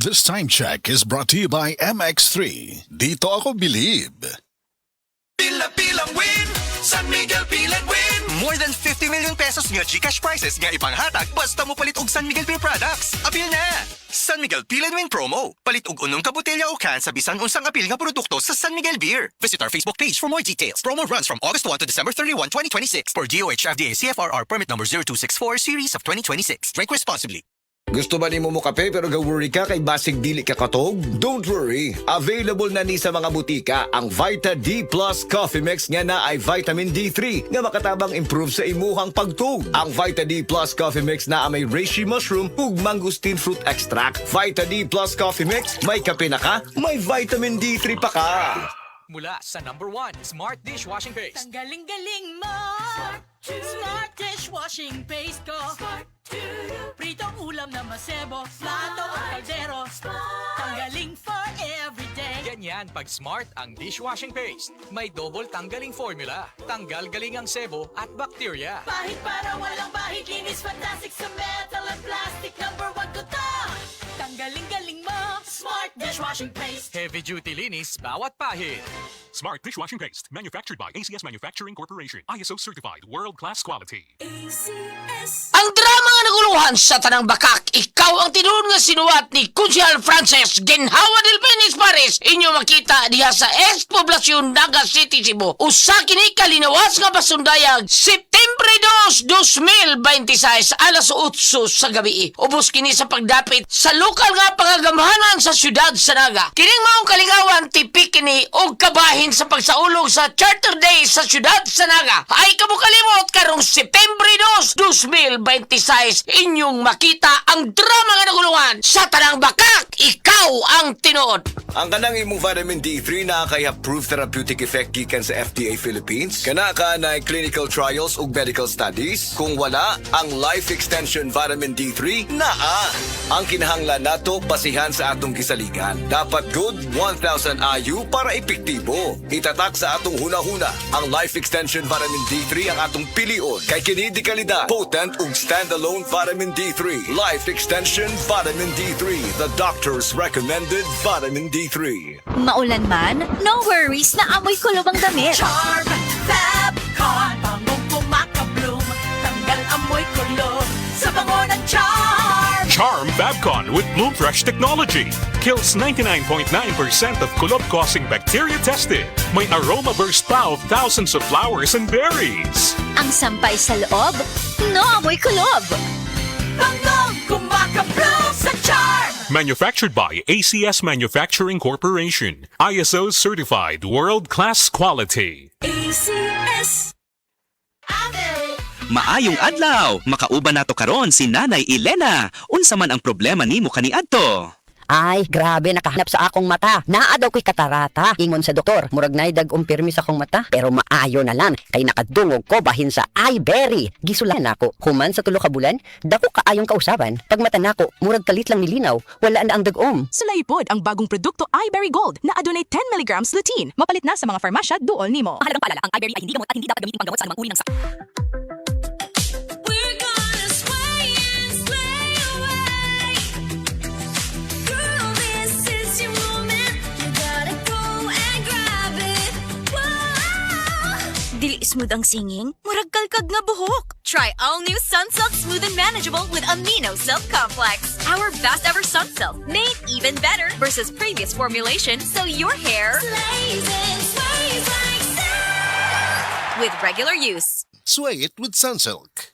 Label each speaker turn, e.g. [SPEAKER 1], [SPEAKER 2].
[SPEAKER 1] This time check is brought to you by MX3. Dito ako believe.
[SPEAKER 2] Pila-pilang win! San Miguel Pilan win! More than 50 million pesos nga Gcash prizes nga ipanghatag basta mo palit og San Miguel Beer products. Apil na! San Miguel Pilan Win promo. Palit og unong ka botelya o can sa bisan unsang apil nga produkto sa San Miguel Beer. Visit our Facebook page for more details. Promo runs from August 1 to December 31, 2026 for DOH FDA CFRR permit number 0264 series of 2026. Drink responsibly.
[SPEAKER 3] Gusto ba ni mo kape pero ga-worry ka kay basig dili ka katog? Don't worry! Available na ni sa mga butika ang Vita D Plus Coffee Mix nga na ay vitamin D3 nga makatabang improve sa imuhang pagtug. Ang Vita D Plus Coffee Mix na may reishi mushroom ug mangosteen fruit extract. Vita D Plus Coffee Mix, may kape na ka, may vitamin D3 pa ka.
[SPEAKER 4] Mula sa number 1, Smart Dishwashing Paste.
[SPEAKER 5] Ang galing-galing mo! Smart dishwashing paste ko. Pritong ulam na masebo, plato o kaldero. Tanggaling for everyday.
[SPEAKER 4] Ganyan pag Smart ang dishwashing paste. May double tanggaling formula. Tanggal galing ang sebo at bacteria.
[SPEAKER 5] Bahid para walang bahid, linis fantastic sa metal at plastic. Number 1 ko to! Tanggaling-galing mo! Smart dishwashing paste.
[SPEAKER 4] Heavy duty linis bawat pahid.
[SPEAKER 6] Smart Dishwashing Paste, manufactured by ACS Manufacturing Corporation. ISO certified, world-class quality.
[SPEAKER 7] Ang drama nga naguluhan sa tanang bakak, ikaw ang tinuod nga sinuwat ni Kunsihal Frances Ginhawa del Penis Paris. Inyo makita diha sa Ex-Poblacion, Naga City, Cebu. Usa kini kalinawas nga pasundayag Septembre 2, 2026 alas 8 sa gabi. Ubos kini sa pagdapit sa lokal nga pangagamahanan sa siyudad sa Naga. Kining maong kalingawan tipik kini og kabahin sa pagsaulog sa Charter Day sa siyudad sa Naga. Ay kabukalimot karong Septembre 2, 2026 inyong makita ang drama nga nagulungan sa tanang bakak. Ikaw ang tinuod.
[SPEAKER 3] Ang kanang imong vitamin D3 na kay approved therapeutic effect gikan sa FDA Philippines. Kana ka na clinical trials ug medical studies. Kung wala, ang Life Extension Vitamin D3 naa. Ang kinahanglan nato basihan sa atong kisaligan. Dapat good 1,000 IU para epektibo. Itatak sa atong hunahuna. Ang Life Extension Vitamin D3 ang atong pilion. Kay kini di kalidad, potent ug standalone vitamin D3. Life Extension Vitamin D3, the doctor's recommended vitamin D3.
[SPEAKER 8] Maulan man, no worries na amoy kulob ang damit.
[SPEAKER 5] Charm Fabcon, bangong kumakabloom. Tanggal amoy kulo sa bango ng Charm.
[SPEAKER 6] Charm Fabcon with Bloom Fresh technology. Kills 99.9% of kulob-causing bacteria tested. May aroma burst pa of thousands of flowers and berries.
[SPEAKER 8] Ang sampay sa loob, no amoy kulob.
[SPEAKER 5] Bangong kumakabloom sa Charm.
[SPEAKER 6] Manufactured by ACS Manufacturing Corporation. ISO certified, world-class quality.
[SPEAKER 5] ACS.
[SPEAKER 9] Maayong adlaw, makauban nato karon si Nanay Elena. Unsa man ang problema nimo kaniadto?
[SPEAKER 10] Ay, grabe, nakahanap sa akong mata. Naa daw ko'y katarata. Ingon sa doktor, murag nay dag umpirmi sa akong mata. Pero maayo na lang, kay nakadungog ko bahin sa iBerry. Gisulan ako, human sa tulo ka bulan, dako kaayong kausaban. Pag mata nako, murag kalit lang nilinaw, wala na ang dagom.
[SPEAKER 11] Sulaipod ang bagong produkto iBerry Gold na adunay 10 mg lutein. Mapalit na sa mga farmasya duol nimo.
[SPEAKER 8] Mahalagang paalala, ang iBerry ay hindi gamot at hindi dapat gamitin panggamot sa anumang uri ng sakit.
[SPEAKER 5] We're gonna sway and slay away. Girl, this is your moment. You gotta go and grab it. Whoa.
[SPEAKER 8] Dili smooth ang singing, murag kalkag nga buhok.
[SPEAKER 12] Try all new Sunsilk Smooth and Manageable with Amino Silk Complex. Our best ever Sunsilk, made even better versus previous formulation, so your hair
[SPEAKER 5] Slays and sways like silk.
[SPEAKER 12] with regular use.
[SPEAKER 1] Sway it with Sunsilk.